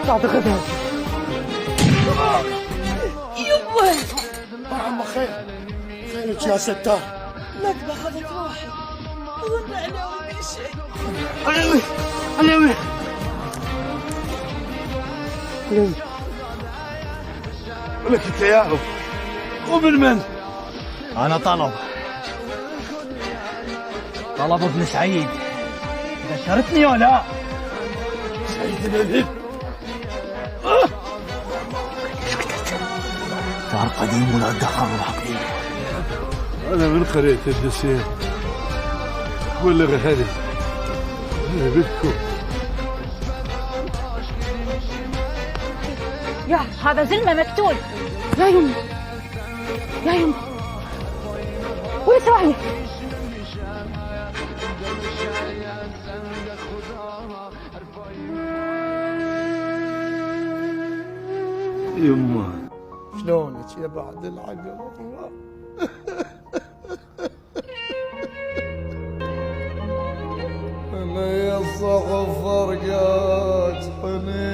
تعتقدها يمه عم خير خيرك يا ستار. ندبة أخذت روحي أظن أنا ودي شيء. علمي علمي علمي ولك انت يا ومن من؟ أنا طلب ابن سعيد. ذكرتني ولا؟ سيدنا الهند. صار قديم ولا دخل حقيقي. أنا من قرية الدسيم ولا غهري أنا بدكم. يا هذا زلمة مقتول. يا يمه يا يمه وين سواحي؟ يما شلونك يا بعد العقل؟ انا يا صغفر فرقات حنين